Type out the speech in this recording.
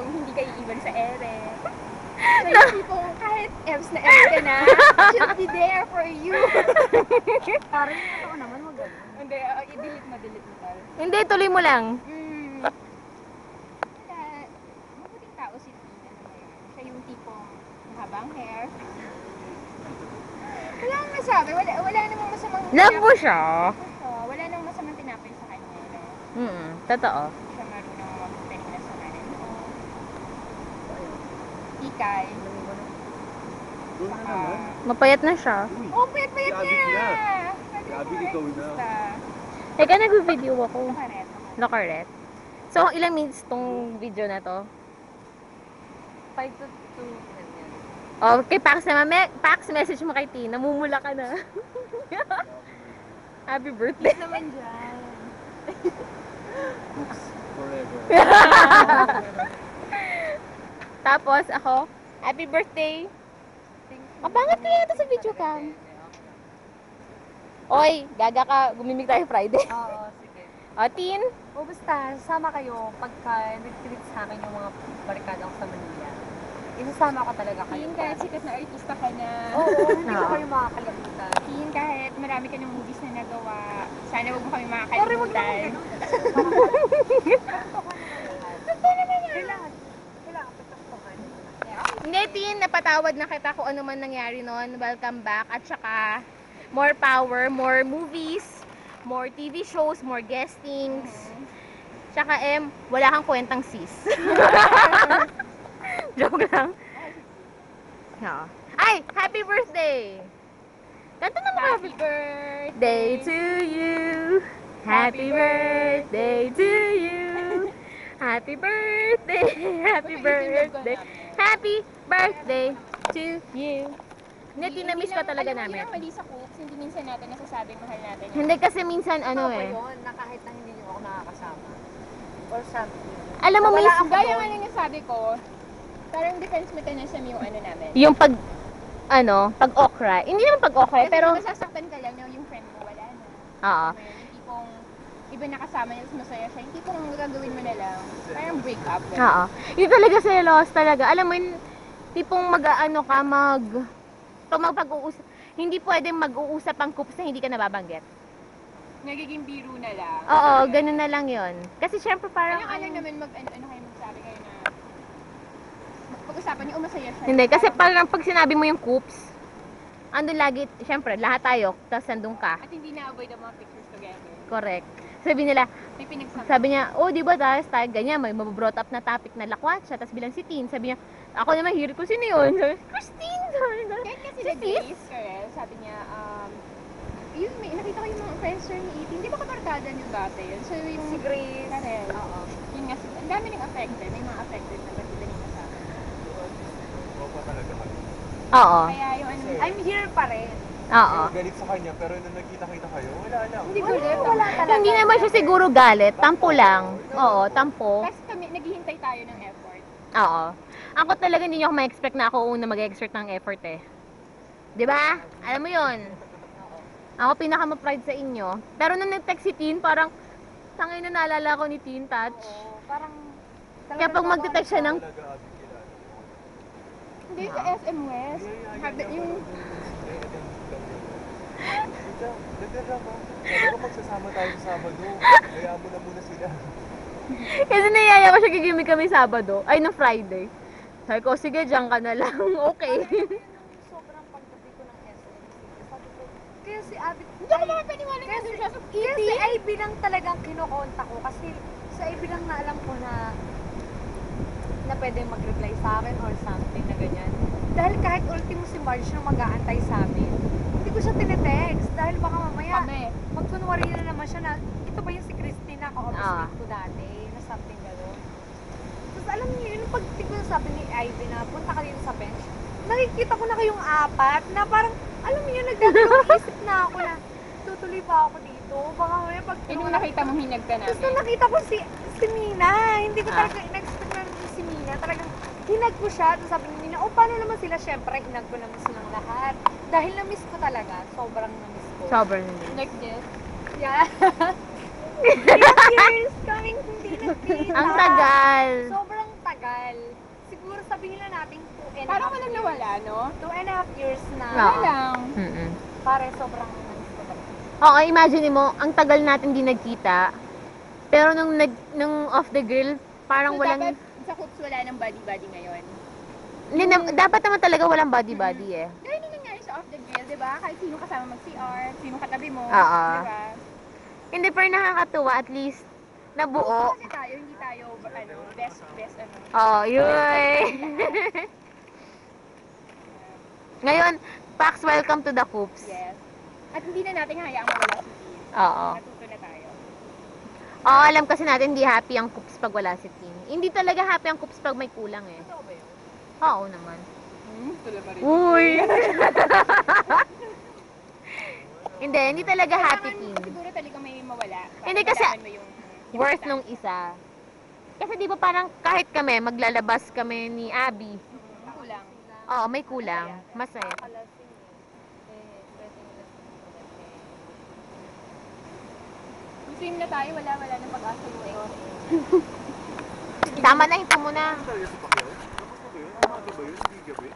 tipong hindi ka iiwan sa ere. Siya yung tipong kahit ems na ems ka na, she'll be there for you. Parang yung totoo naman, wag ganun. Hindi, i-delete mo tal. Hindi, tuloy mo lang. Kaya, mabuting tao si Tina naman. Siya yung tipong mahabang hair. Wala nang masabi, wala namang masamang Love mo siya. Wala namang masamang tinapay sa kanya. Totoo. Siya marunong mag-training na sa kanan. Ikay. Doon na naman. Mapayat na siya. Uy, Oh, payat-payat Grabe niya! na. Pwede Grabe, mo ikaw na. basta. Teka, nag-video ako. Nakaret. Locaret. So, ilang minutes tong video na to? 5 to 2, ganyan. Okay, Pax naman. Pax, message mo kay Tina. Namumula ka na. Happy birthday. Naman dyan. forever. Tapos, ako, happy birthday. Mapangat kaya ito sa video cam. Oy, gaga ka. Gumimik tayo Friday. Oo, sige. O, Tin? O basta, sama kayo pagka nag-treat sa akin yung mga barkada ko sa Manila. Isasama ko talaga kayo. Teen, kahit sikat na artista ka na. Oo, hindi ko Oo. kayo makakalimutan. Teen, kahit marami ka ng movies na nagawa. Sana wag mo kami Sorry, wag naman makakalimutan. ganun. Kailangan pataktukan. Hindi, Tin. Napatawad na kita kung ano man nangyari noon. Welcome back. At saka, more power, more movies, more TV shows, more guestings. Tsaka, wala kang kwentang sis. Joke lang. Yeah. Ay, happy birthday! Kanta naman ka. Happy birthday Day to you. Happy birthday to you. Happy birthday. Happy birthday. Happy birthday to you. Hindi, tinamiss ka talaga alam mo, namin. yun ang mali sa cooks, hindi minsan natin nasasabing mahal natin. Hindi kasi minsan ano Ako eh. yun, na kahit na hindi niyo ako nakakasama. Or something. Alam mo, Wala miss, ako Gaya doon. nga nang nasabi ko, parang defense mechanism yung ano namin. yung pag-okra. Hindi naman pag-okra, Kasi pero, kung nasasaktan ka lang na yung friend mo wala na. oo. Yung tipong iba nakasama niya, tapos masaya siya. Yung tipong gagawin mo na lang, parang break up. Oo. Yun talaga selos talaga. Alam mo yun, tipong pag-uusap. Hindi pwedeng mag-uusap ang couple na hindi ka nababanggit. Nagiging biro na lang. Oo, ganun na lang yun. Kasi syempre parang, Kaya lang naman ano kayo magsabi kayo na pag-usapan niyo, masaya siya. hindi, kasi parang pag sinabi mo yung coops, andun lagi, syempre, lahat tayo, tapos andun ka. At hindi na-avoid ang mga pictures together. Correct. Sabi nila, May pinagsama. sabi niya, oh, di ba tayo, ganyan, may mababrought up na topic na lakwat siya, tapos bilang si Tin, sabi niya, ako naman, hirit ko, sino yun? Sabi, Christine! Sabi niya, Kahit kasi Si na Sis? Grace, Karel, sabi niya, nakita ko yung mga friends ni Ethan, di ba kabarkada niyo dati yun? So yung Si Grace. Karel, Oo. yun nga, ang dami ng affected, may mga affected na ba't sila niyo kasama. Opo talaga kami. Oo. Kaya yung ano, I'm here pa rin. Oo. Galit sa kanya, pero nung nagkita-kita kayo, wala lang. hindi gulit. Wala talaga. Hindi naman siya siguro galit, tampo lang. Oo, tampo. Kasi kami, naghihintay tayo ng effort. Oo. Ako talaga hindi niyo ako ma-expect na ako una mag-exert ng effort eh. 'Di ba? Alam mo 'yon. Ako pinaka-ma-pride sa inyo. Pero nung nag-text si Tin, parang tangay na naalala ko ni Tin Touch. Oo, parang... Kaya pag magte-text siya ng Talaga, Abby, kilala ko. Hindi, sa SM West. Yung, Nagdrama. Sabi ko magsasama tayo sa Sabado. Kaya mo na muna sila. kasi niyaya ko siya gigimik kami Sabado. Ay, no Friday. Sabi ko, sige, diyan ka na lang. Okay. Sobrang pagdating ko ng SM. Sabi ko, kaya si Abby... hindi ako makapaniwala na doon siya sa Kaya si Ivy lang talagang kinokontak ko kasi sa Ivy lang na alam ko na pwede mag-reply sa akin or something na ganyan. Dahil kahit ultimo si Marge na mag-aantay sa amin, hindi ko siya tinetext dahil baka mamaya kami. magkunwari na naman siya na ito ba yung si Christina ka-office Ah. mate ko dati na something gano'n. Tapos alam niyo yun, yung pagdating ko sabi ni Ivy na punta ka dito sa bench, nakikita ko na kayong apat na parang alam niyo nagdadalawang isip na ako na tutuloy ba ako dito? Baka mamaya pag Yun yung nakita mong hinag ka tapos namin. nung nakita ko si Mina, hindi ko Ah. talaga in-expect na si Mina. Talagang hinag ko siya. Tapos sabi ni Mina, oh paano naman sila? Syempre, hinag ko naman silang lahat. Dahil na-miss ko talaga. Sobrang na-miss ko. Sobrang hindi. Like this. Yeah. 3 years coming hindi nagkita. Ang tagal. Sobrang tagal. matagal. Siguro sabihin na natin 2 and a Parang half walang years. nawala, no? 2.5 years na. Oo. Wala lang. Mm-mm. Pare, sobrang namiss ko talaga. Oo, imagine mo, ang tagal natin di nagkita. Pero nung off the grill, parang So, walang... dapat sa Coops wala ng body-body ngayon. Hindi, dapat naman talaga walang body-body eh. Gaya na nangyari sa off the grill, di ba? Kahit sino kasama mag-CR, sino katabi mo, Oo. di ba? Hindi, pero nakakatuwa, at least, nabuo. Kasi tayo, hindi tayo, best, ano. Oh, yun. Ngayon, Pax, welcome to the Coops. Yes. At hindi na natin hayaang mawala si Tin. Oo. Natuto na tayo. Oo, alam kasi natin hindi happy ang Coops pag wala si Tin. Hindi talaga happy ang Coops pag may kulang eh. Totoo ba yun? Oo naman. Tuloy pa rin. Uy! hindi talaga happy Tin. Siguro talaga may mawala. Para Hindi kasi- malaman mo yung Worth nung isa. Kasi di ba parang kahit kami, maglalabas kami ni Abby. kulang. Oo, may kulang. Masaya. Nakakalasing eh. Pwede nila Swim na tayo, wala na pag-asa mo eh. Tama na, hinto mo na. Talaga sa Pacquiao? Tapos na ba yun? Umaga ba yun? Hindi gabi?